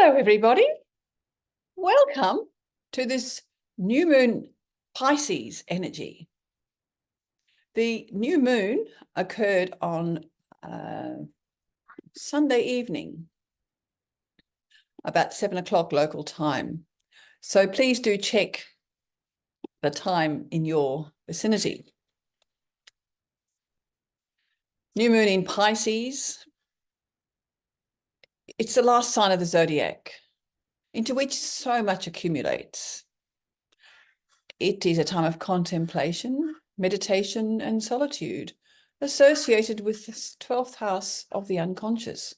Hello, everybody. Welcome to this new moon Pisces energy. The new moon occurred on Sunday evening, about 7 o'clock local time. So please do check the time in your vicinity. New moon in Pisces. It's the last sign of the zodiac, into which so much accumulates. It is a time of contemplation, meditation, and solitude, associated with the 12th house of the unconscious.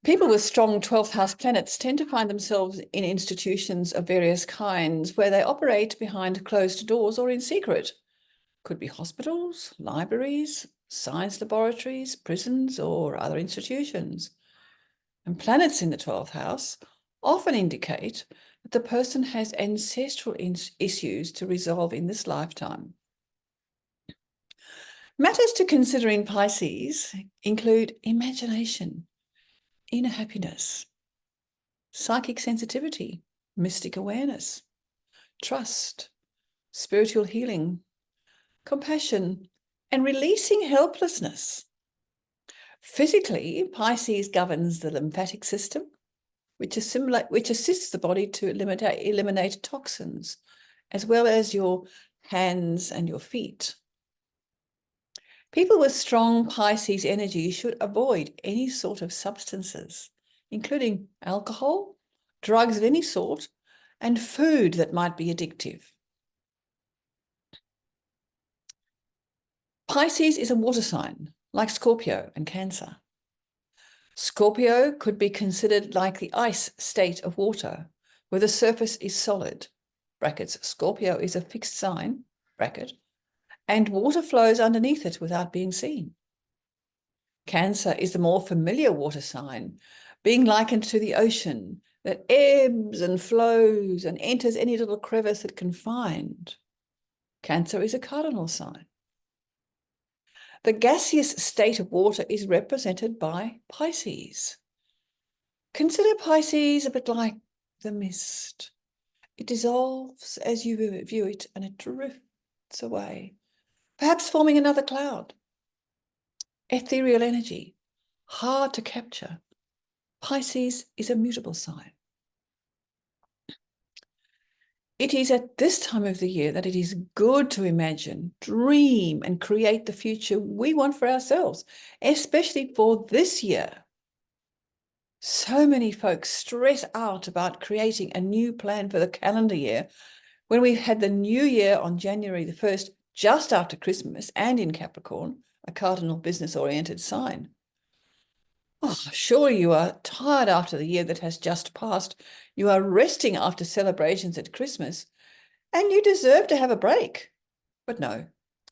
People with strong 12th house planets tend to find themselves in institutions of various kinds where they operate behind closed doors or in secret. Could be hospitals, libraries, science laboratories, prisons, or other institutions. And planets in the 12th house often indicate that the person has ancestral issues to resolve in this lifetime. Matters to consider in Pisces include imagination, inner happiness, psychic sensitivity, mystic awareness, trust, spiritual healing, compassion, and releasing helplessness. Physically, Pisces governs the lymphatic system, which assists the body to eliminate toxins, as well as your hands and your feet. People with strong Pisces energy should avoid any sort of substances, including alcohol, drugs of any sort, and food that might be addictive. Pisces is a water sign, like Scorpio and Cancer. Scorpio could be considered like the ice state of water, where the surface is solid, brackets, Scorpio is a fixed sign, bracket, and water flows underneath it without being seen. Cancer is the more familiar water sign, being likened to the ocean that ebbs and flows and enters any little crevice it can find. Cancer is a cardinal sign. The gaseous state of water is represented by Pisces. Consider Pisces a bit like the mist. It dissolves as you view it and it drifts away, perhaps forming another cloud. Ethereal energy, hard to capture. Pisces is a mutable sign. It is at this time of the year that it is good to imagine, dream, and create the future we want for ourselves, especially for this year. So many folks stress out about creating a new plan for the calendar year when we've had the new year on January the 1st, just after Christmas, and in Capricorn, a cardinal business-oriented sign. Oh, sure, you are tired after the year that has just passed. You are resting after celebrations at Christmas, and you deserve to have a break. But no,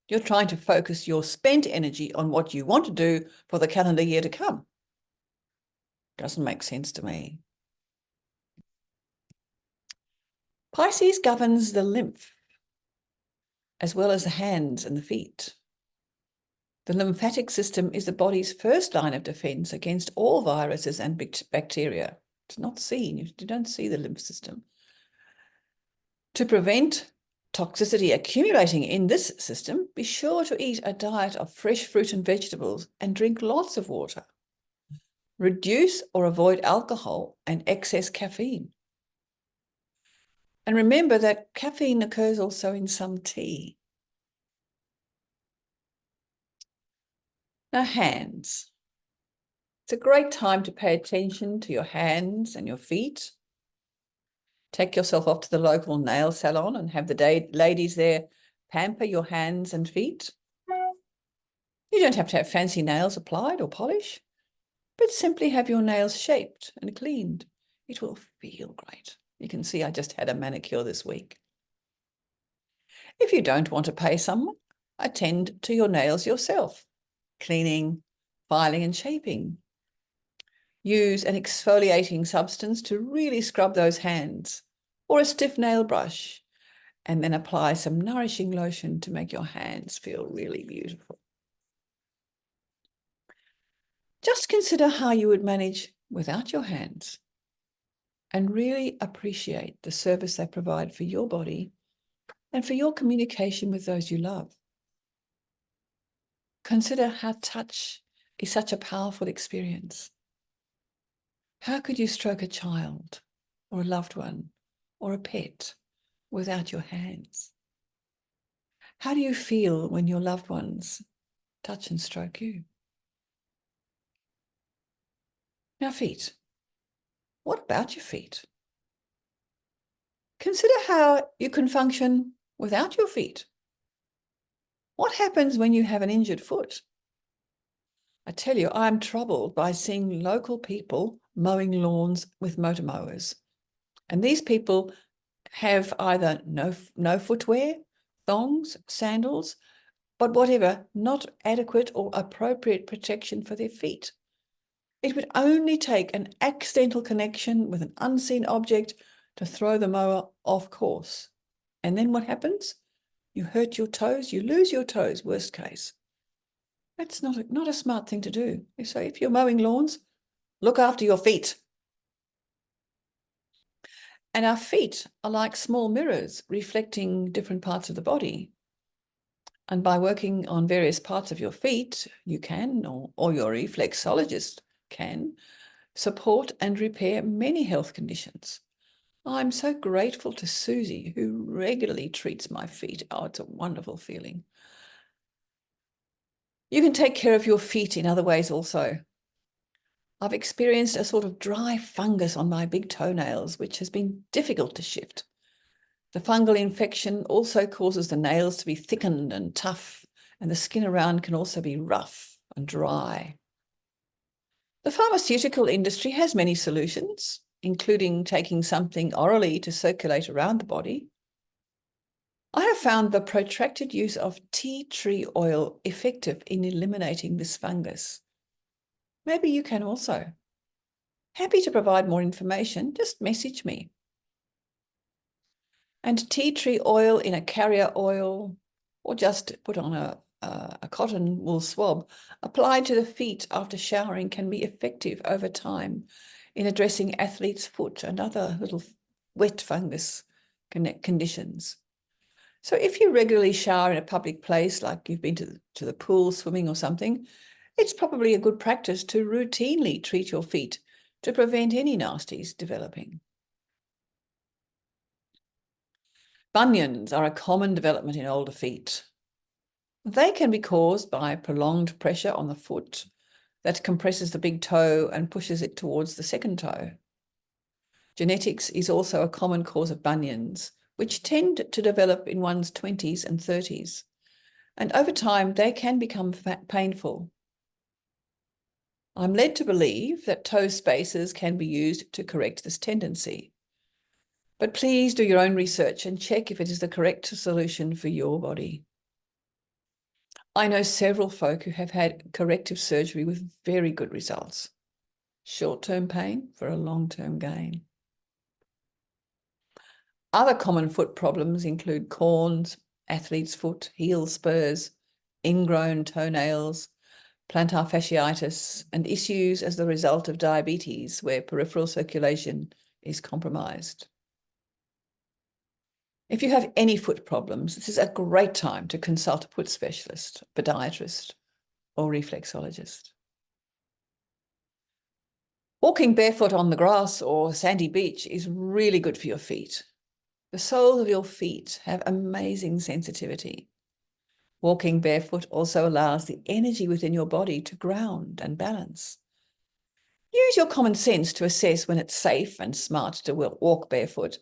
you're trying to focus your spent energy on what you want to do for the calendar year to come. Doesn't make sense to me. Pisces governs the lymph, as well as the hands and the feet. The lymphatic system is the body's first line of defense against all viruses and bacteria. It's not seen. You don't see the lymph system. To prevent toxicity accumulating in this system, be sure to eat a diet of fresh fruit and vegetables and drink lots of water. Reduce or avoid alcohol and excess caffeine. And remember that caffeine occurs also in some tea. Now, hands. It's a great time to pay attention to your hands and your feet. Take yourself off to the local nail salon and have the ladies there pamper your hands and feet. You don't have to have fancy nails applied or polish, but simply have your nails shaped and cleaned. It will feel great. You can see I just had a manicure this week. If you don't want to pay someone, attend to your nails yourself. Cleaning, filing and shaping. Use an exfoliating substance to really scrub those hands, or a stiff nail brush, and then apply some nourishing lotion to make your hands feel really beautiful. Just consider how you would manage without your hands and really appreciate the service they provide for your body and for your communication with those you love. Consider how touch is such a powerful experience. How could you stroke a child or a loved one or a pet without your hands? How do you feel when your loved ones touch and stroke you? Now, feet. What about your feet? Consider how you can function without your feet. What happens when you have an injured foot? I tell you, I'm troubled by seeing local people mowing lawns with motor mowers. And these people have either no footwear, thongs, sandals, but whatever, not adequate or appropriate protection for their feet. It would only take an accidental connection with an unseen object to throw the mower off course. And then what happens? You hurt your toes, you lose your toes, worst case. That's not a smart thing to do. So if you're mowing lawns, look after your feet. And our feet are like small mirrors reflecting different parts of the body. And by working on various parts of your feet, you can, or your reflexologist can, support and repair many health conditions. I'm so grateful to Susie, who regularly treats my feet. Oh, it's a wonderful feeling. You can take care of your feet in other ways also. I've experienced a sort of dry fungus on my big toenails, which has been difficult to shift. The fungal infection also causes the nails to be thickened and tough, and the skin around can also be rough and dry. The pharmaceutical industry has many solutions, including taking something orally to circulate around the body. I have found the protracted use of tea tree oil effective in eliminating this fungus. Maybe you can also. Happy to provide more information, just message me. And tea tree oil in a carrier oil, or just put on a cotton wool swab, applied to the feet after showering can be effective over time in addressing athlete's foot and other little wet fungus conditions. So if you regularly shower in a public place, like you've been to the pool, swimming or something, it's probably a good practice to routinely treat your feet to prevent any nasties developing. Bunions are a common development in older feet. They can be caused by prolonged pressure on the foot that compresses the big toe and pushes it towards the second toe. Genetics is also a common cause of bunions, which tend to develop in one's 20s and 30s. And over time, they can become painful. I'm led to believe that toe spacers can be used to correct this tendency. But please do your own research and check if it is the correct solution for your body. I know several folk who have had corrective surgery with very good results. Short-term pain for a long-term gain. Other common foot problems include corns, athlete's foot, heel spurs, ingrown toenails, plantar fasciitis, and issues as the result of diabetes where peripheral circulation is compromised. If you have any foot problems, this is a great time to consult a foot specialist, podiatrist, or reflexologist. Walking barefoot on the grass or sandy beach is really good for your feet. The soles of your feet have amazing sensitivity. Walking barefoot also allows the energy within your body to ground and balance. Use your common sense to assess when it's safe and smart to walk barefoot,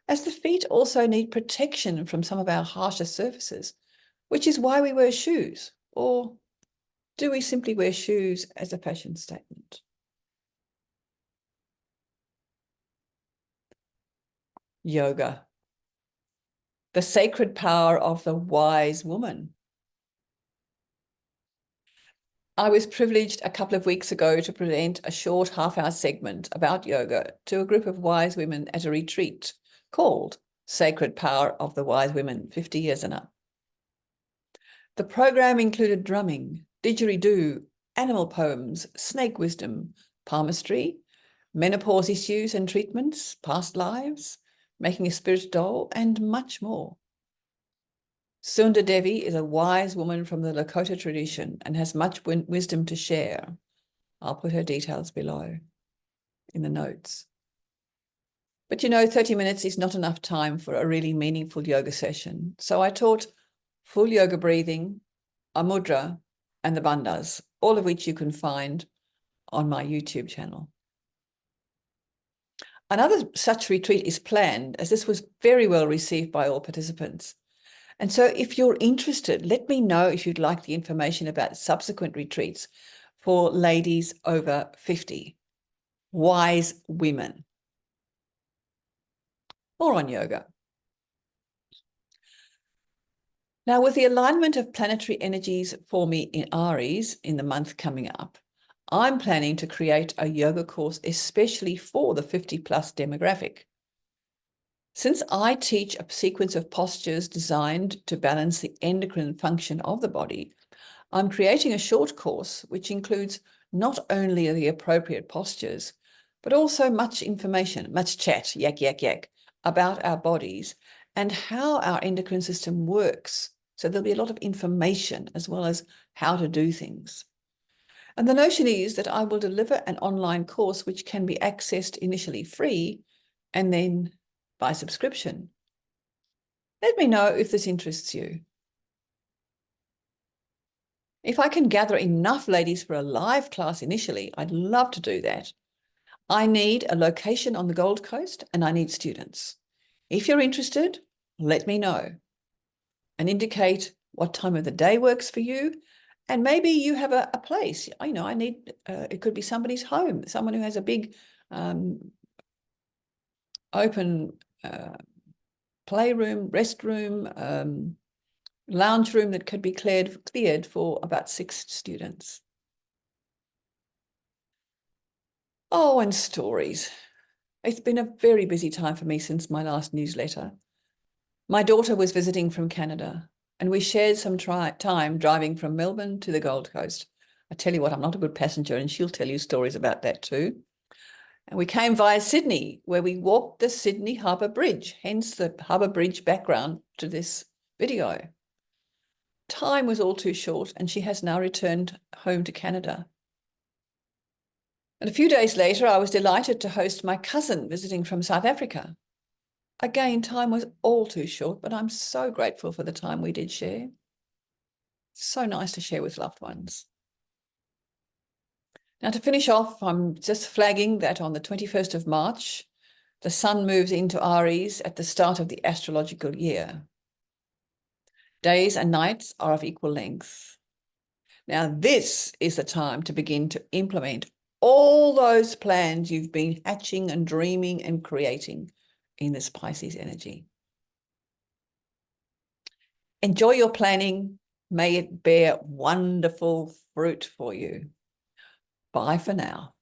as the feet also need protection from some of our harsher surfaces, which is why we wear shoes. Or do we simply wear shoes as a fashion statement? Yoga. The sacred power of the wise woman. I was privileged a couple of weeks ago to present a short half-hour segment about yoga to a group of wise women at a retreat called Sacred Power of the Wise Women, 50 years and up. The program included drumming, didgeridoo, animal poems, snake wisdom, palmistry, menopause issues and treatments, past lives, making a spirit doll, and much more. Sunda Devi is a wise woman from the Lakota tradition and has much wisdom to share. I'll put her details below in the notes. But 30 minutes is not enough time for a really meaningful yoga session. So I taught full yoga breathing, a mudra, and the bandhas, all of which you can find on my YouTube channel. Another such retreat is planned, as this was very well received by all participants. And so if you're interested, let me know if you'd like the information about subsequent retreats for ladies over 50, wise women. More on yoga. Now, with the alignment of planetary energies for me in Aries in the month coming up, I'm planning to create a yoga course especially for the 50+ demographic. Since I teach a sequence of postures designed to balance the endocrine function of the body, I'm creating a short course which includes not only the appropriate postures, but also much information, much chat, yak, about our bodies and how our endocrine system works. So there'll be a lot of information as well as how to do things. And the notion is that I will deliver an online course which can be accessed initially free and then by subscription. Let me know if this interests you. If I can gather enough ladies for a live class initially, I'd love to do that. I need a location on the Gold Coast and I need students. If you're interested, let me know and indicate what time of the day works for you. And maybe you have a place. I need, it could be somebody's home, someone who has a big open playroom, restroom, lounge room that could be cleared for about 6 students. Oh, and stories. It's been a very busy time for me since my last newsletter. My daughter was visiting from Canada, and we shared some time driving from Melbourne to the Gold Coast. I tell you what, I'm not a good passenger, and she'll tell you stories about that too. And we came via Sydney, where we walked the Sydney Harbour Bridge, hence the Harbour Bridge background to this video. Time was all too short, and she has now returned home to Canada. And a few days later, I was delighted to host my cousin visiting from South Africa. Again, time was all too short, but I'm so grateful for the time we did share. So nice to share with loved ones. Now, to finish off, I'm just flagging that on the 21st of March, the sun moves into Aries at the start of the astrological year. Days and nights are of equal length. Now, this is the time to begin to implement all those plans you've been hatching and dreaming and creating in this Pisces energy. Enjoy your planning. May it bear wonderful fruit for you. Bye for now.